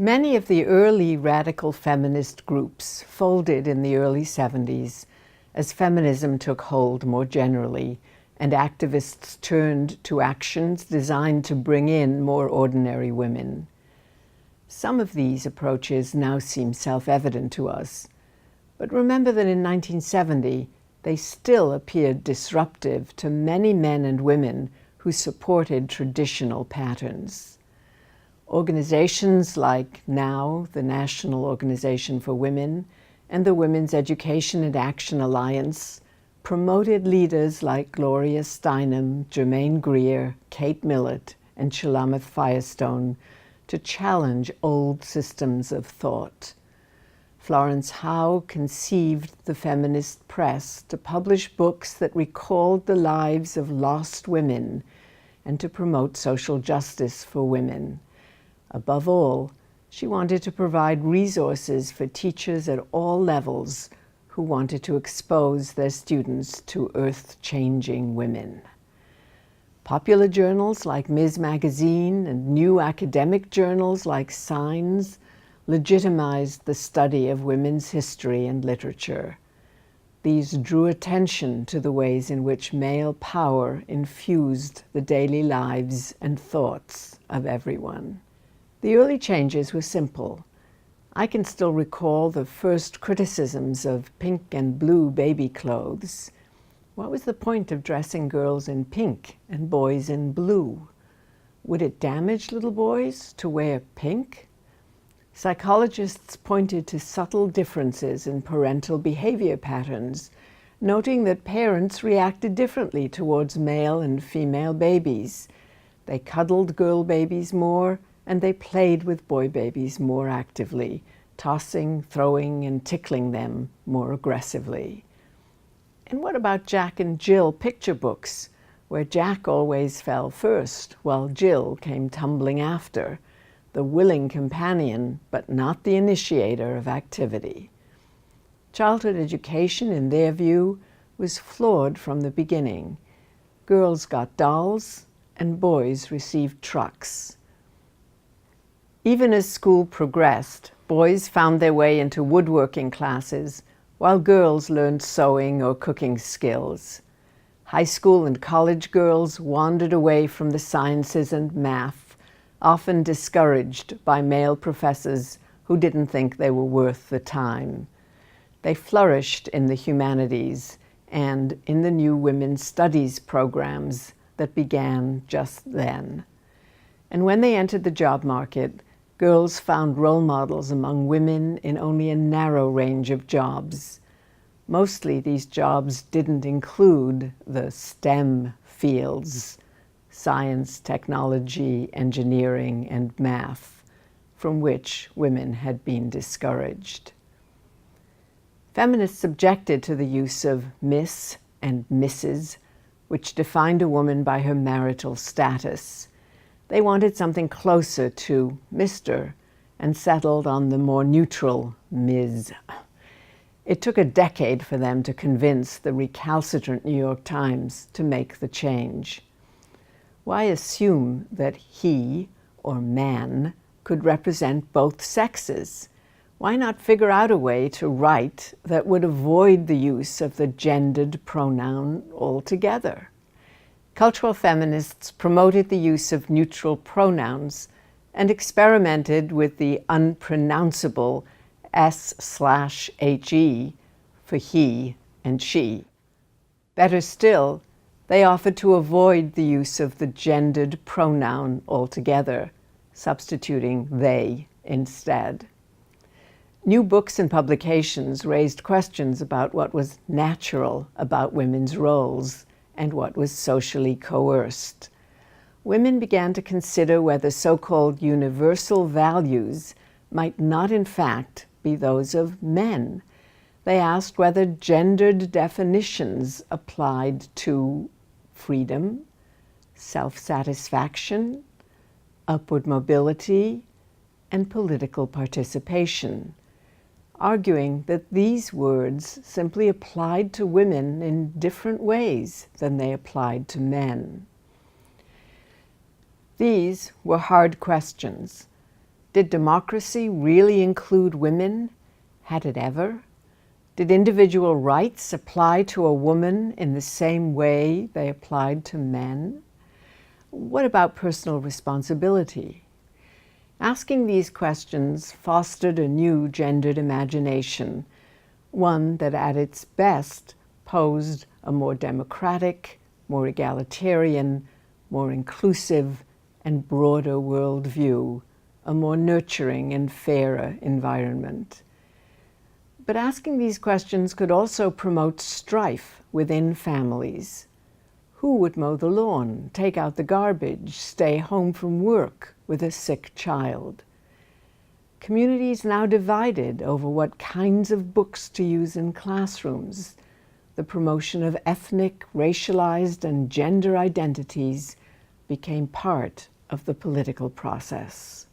Many of the early radical feminist groups folded in the early 70s as feminism took hold more generally and activists turned to actions designed to bring in more ordinary women. Some of these approaches now seem self-evident to us, but remember that in 1970 they still appeared disruptive to many men and women who supported traditional patterns. Organizations like NOW, the National Organization for Women, and the Women's Education and Action Alliance promoted leaders like Gloria Steinem, Germaine Greer, Kate Millett, and Shulamith Firestone to challenge old systems of thought. Florence Howe conceived the feminist press to publish books that recalled the lives of lost women and to promote social justice for women. Above all, she wanted to provide resources for teachers at all levels who wanted to expose their students to earth-changing women. Popular journals like Ms. Magazine and new academic journals like Signs legitimized the study of women's history and literature. These drew attention to the ways in which male power infused the daily lives and thoughts of everyone. The early changes were simple. I can still recall the first criticisms of pink and blue baby clothes. What was the point of dressing girls in pink and boys in blue? Would it damage little boys to wear pink? Psychologists pointed to subtle differences in parental behavior patterns, noting that parents reacted differently towards male and female babies. They cuddled girl babies more, and they played with boy babies more actively, tossing, throwing, and tickling them more aggressively. And what about Jack and Jill picture books, where Jack always fell first, while Jill came tumbling after, the willing companion, but not the initiator of activity? Childhood education, in their view, was flawed from the beginning. Girls got dolls, and boys received trucks. Even as school progressed, boys found their way into woodworking classes, while girls learned sewing or cooking skills. High school and college girls wandered away from the sciences and math, often discouraged by male professors who didn't think they were worth the time. They flourished in the humanities and in the new women's studies programs that began just then. And when they entered the job market, girls found role models among women in only a narrow range of jobs. Mostly these jobs didn't include the STEM fields, science, technology, engineering, and math, from which women had been discouraged. Feminists objected to the use of Miss and Mrs., which defined a woman by her marital status. They wanted something closer to Mr. and settled on the more neutral Ms. It took a decade for them to convince the recalcitrant New York Times to make the change. Why assume that he, or man, could represent both sexes? Why not figure out a way to write that would avoid the use of the gendered pronoun altogether? Cultural feminists promoted the use of neutral pronouns and experimented with the unpronounceable S/HE for he and she. Better still, they offered to avoid the use of the gendered pronoun altogether, substituting they instead. New books and publications raised questions about what was natural about women's roles and what was socially coerced. Women began to consider whether so-called universal values might not in fact be those of men. They asked whether gendered definitions applied to freedom, self-satisfaction, upward mobility, and political participation, arguing that these words simply applied to women in different ways than they applied to men. These were hard questions, Did democracy really include women? Had it ever? Did individual rights apply to a woman in the same way they applied to men? What about personal responsibility? Asking these questions fostered a new gendered imagination, one that at its best posed a more democratic, more egalitarian, more inclusive, and broader worldview, a more nurturing and fairer environment. But asking these questions could also promote strife within families. Who would mow the lawn, take out the garbage, stay home from work with a sick child? Communities now divided over what kinds of books to use in classrooms. The promotion of ethnic, racialized, and gender identities became part of the political process.